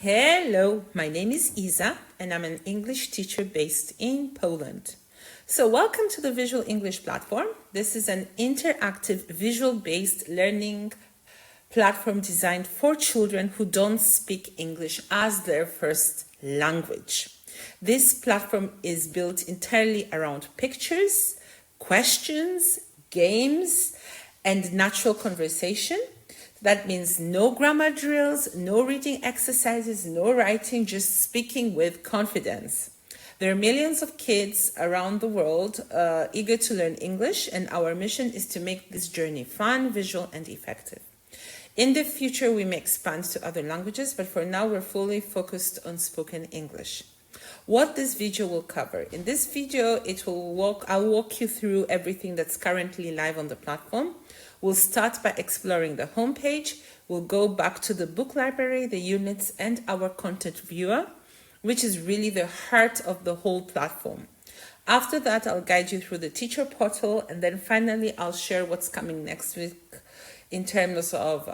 Hello, my name is Isa and I'm an English teacher based in Poland. So welcome to the Visual English platform. This is an interactive visual-based learning platform designed for children who don't speak English as their first language. This platform is built entirely around pictures, questions, games, and natural conversation. That means no grammar drills, no reading exercises, no writing, just speaking with confidence. There are millions of kids around the world eager to learn English, and our mission is to make this journey fun, visual, and effective. In the future, we may expand to other languages, but for now, we're fully focused on spoken English. What this video will cover. In this video, I'll walk you through everything that's currently live on the platform. We'll start by exploring the homepage. We'll go back to the book library, the units, and our content viewer, which is really the heart of the whole platform. After that, I'll guide you through the teacher portal, and then finally, I'll share what's coming next week in terms of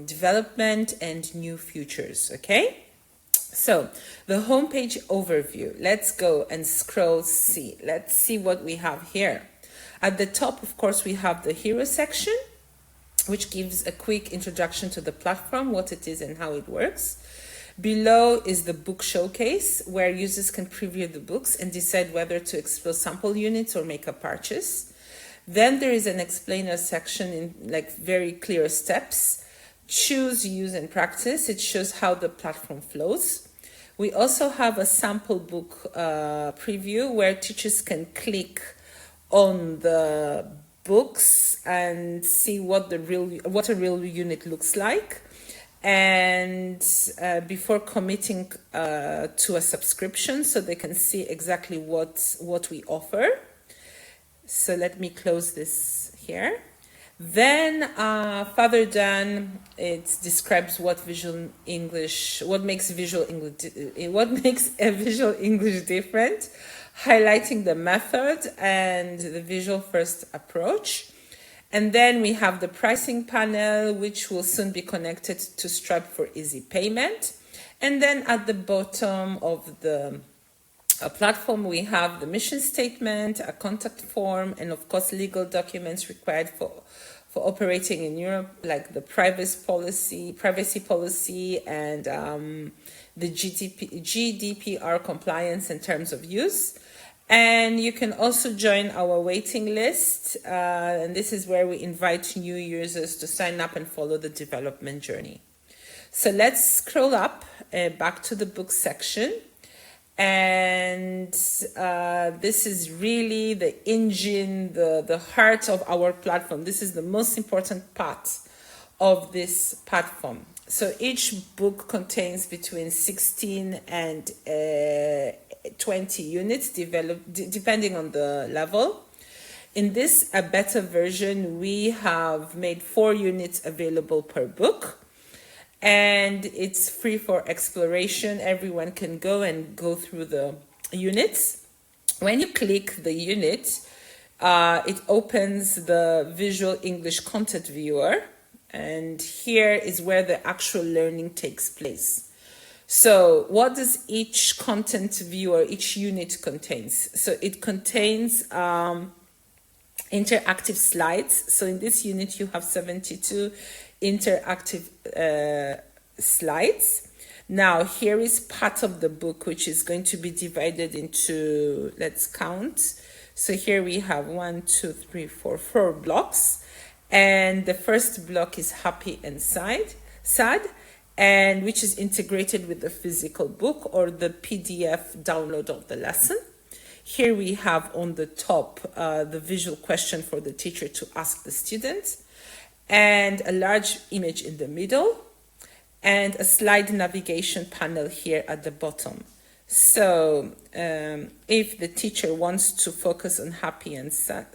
development and new features, okay? So, the homepage overview. Let's go and scroll, Let's see what we have here. At the top, of course, we have the hero section, which gives a quick introduction to the platform, what it is and how it works. Below is the book showcase, where users can preview the books and decide whether to explore sample units or make a purchase. Then there is an explainer section in very clear steps. Choose, use, and practice. It shows how the platform flows. We also have a sample book preview where teachers can click on the books and see what a real unit looks like, and before committing to a subscription, so they can see exactly what we offer. So let me close this here. Then further down, it describes what makes a visual English different, highlighting the method and the visual first approach. And then we have the pricing panel, which will soon be connected to Stripe for easy payment. And then at the bottom of the platform, we have the mission statement, a contact form, and of course legal documents required for operating in Europe, like the privacy policy and the GDPR compliance and terms of use. And you can also join our waiting list, and this is where we invite new users to sign up and follow the development journey. So let's scroll up back to the book section. And this is really the engine, the heart of our platform. This is the most important part of this platform. So each book contains between 16 and 20 units depending on the level. In this beta version, we have made 4 units available per book. And it's free for exploration. Everyone can go through the units. When you click the unit, it opens the Visual English content viewer. And here is where the actual learning takes place. So what does each content viewer, each unit contains? So it contains interactive slides. So in this unit, you have 72 interactive slides. Now here is part of the book which is going to be divided into, let's count. So here we have 4 blocks, and the first block is happy and sad, and which is integrated with the physical book or the PDF download of the lesson. Here we have on the top the visual question for the teacher to ask the students, and a large image in the middle, and a slide navigation panel here at the bottom. So if the teacher wants to focus on happy and sad,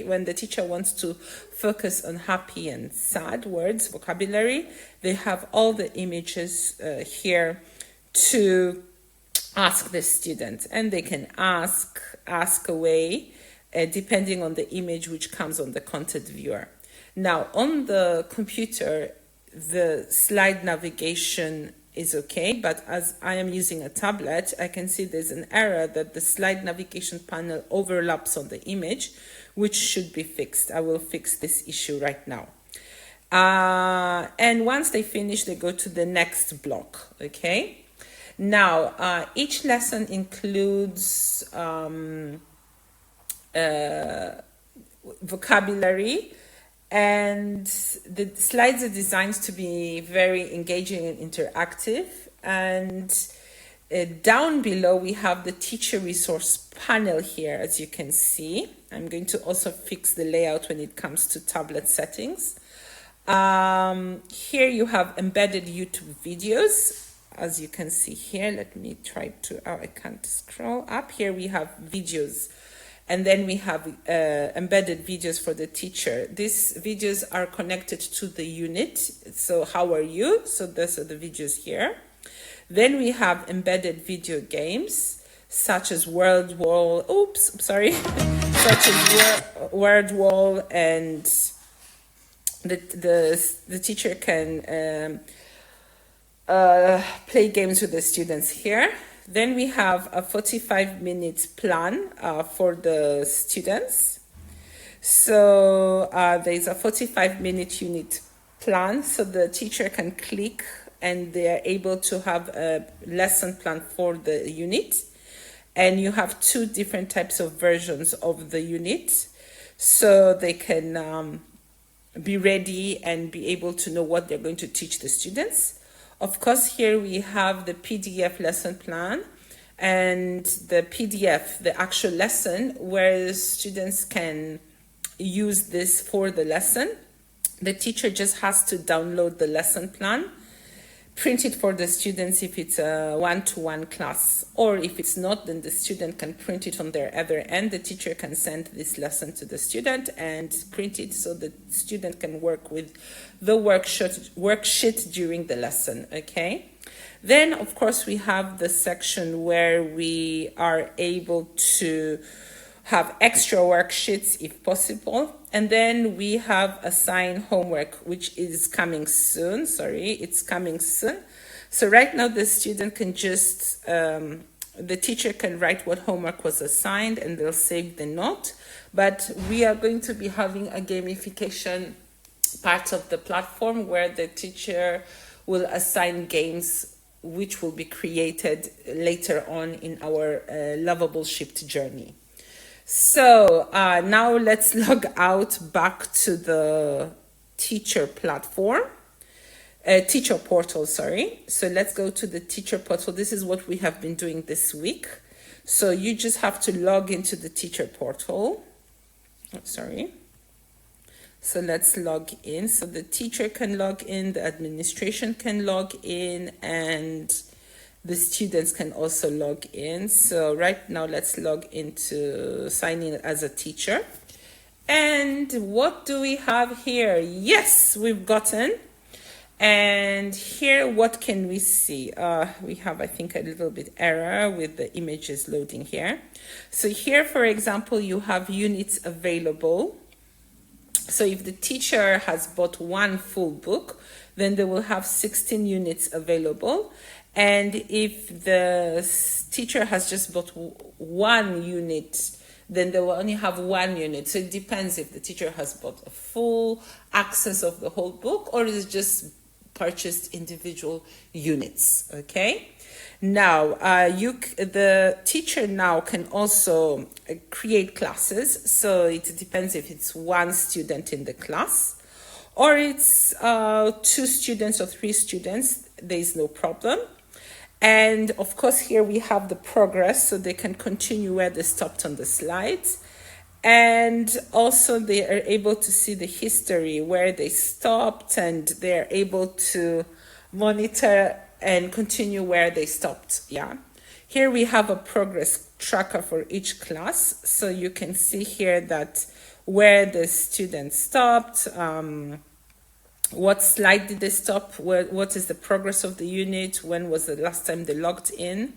when the teacher wants to focus on happy and sad words, vocabulary, they have all the images here to ask the student, and they can ask away depending on the image which comes on the content viewer. Now on the computer, the slide navigation is okay, but as I am using a tablet, I can see there's an error that the slide navigation panel overlaps on the image, which should be fixed. I will fix this issue right now. And once they finish, they go to the next block, okay? Now, each lesson includes vocabulary, and the slides are designed to be very engaging and interactive. And down below, we have the teacher resource panel here, as you can see. I'm going to also fix the layout when it comes to tablet settings. Here you have embedded YouTube videos, as you can see here. Let me try to, I can't scroll up. Here we have videos. And then we have embedded videos for the teacher. These videos are connected to the unit. So how are you? So those are the videos here. Then we have embedded video games, such as Word Wall. Oops, sorry. Such as Word Wall, and the teacher can play games with the students here. Then we have a 45-minute plan for the students. So there's a 45-minute unit plan, so the teacher can click and they're able to have a lesson plan for the unit. And you have two different types of versions of the unit, so they can be ready and be able to know what they're going to teach the students. Of course, here we have the PDF lesson plan and the PDF, the actual lesson, where students can use this for the lesson. The teacher just has to download the lesson plan, print it for the students if it's a one-to-one class, or if it's not, then the student can print it on their other end. The teacher can send this lesson to the student and print it so the student can work with the worksheet during the lesson, okay? Then, of course, we have the section where we are able to have extra worksheets if possible. And then we have assigned homework, which is coming soon. Sorry, it's coming soon. So right now the student can just, the teacher can write what homework was assigned and they'll save the note. But we are going to be having a gamification part of the platform where the teacher will assign games which will be created later on in our lovable shift journey. So now let's log out back to the teacher platform, teacher portal, sorry. So let's go to the teacher portal. This is what we have been doing this week. So you just have to log into the teacher portal. Oh, sorry. So let's log in. So the teacher can log in, the administration can log in, and the students can also log in. So right now, let's log into sign in as a teacher. And what do we have here? Yes, we've gotten. And here, what can we see? We have, I think, a little bit error with the images loading here. So here, for example, you have units available. So if the teacher has bought one full book, then they will have 16 units available. And if the teacher has just bought one unit, then they will only have one unit. So it depends if the teacher has bought a full access of the whole book or is just purchased individual units, okay? Now, the teacher now can also create classes. So it depends if it's one student in the class or it's 2 students or 3 students, there is no problem. And of course, here we have the progress, so they can continue where they stopped on the slides. And also they are able to see the history where they stopped, and they're able to monitor and continue where they stopped. Yeah. Here we have a progress tracker for each class. So you can see here that where the students stopped, what slide did they stop, what is the progress of the unit, when was the last time they logged in.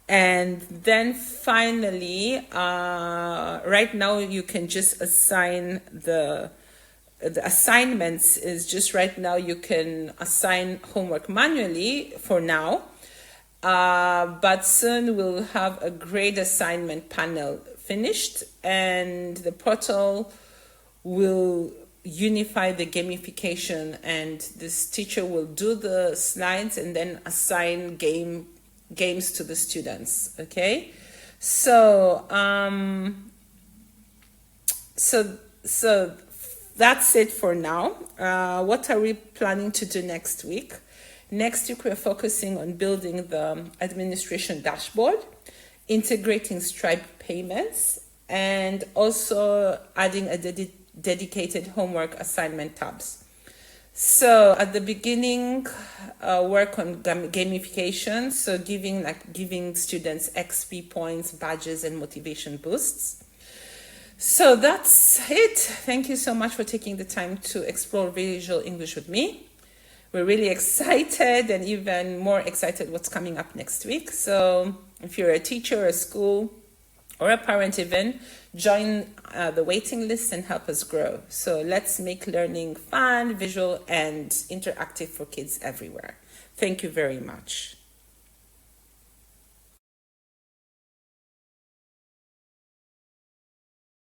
And then finally, right now you can just assign the the assignments is just right now you can assign homework manually for now, but soon we'll have a grade assignment panel finished, and the portal will unify the gamification, and this teacher will do the slides and then assign games to the students. Okay, so so that's it for now. What are we planning to do next week? Next week, we're focusing on building the administration dashboard, integrating Stripe payments, and also adding a dedicated homework assignment tabs. So at the beginning, work on gamification, so giving students XP points, badges, and motivation boosts. So that's it. Thank you so much for taking the time to explore visual English with me. We're really excited, and even more excited what's coming up next week. So if you're a teacher, a school, or a parent even, join the waiting list and help us grow. So let's make learning fun, visual, and interactive for kids everywhere. Thank you very much.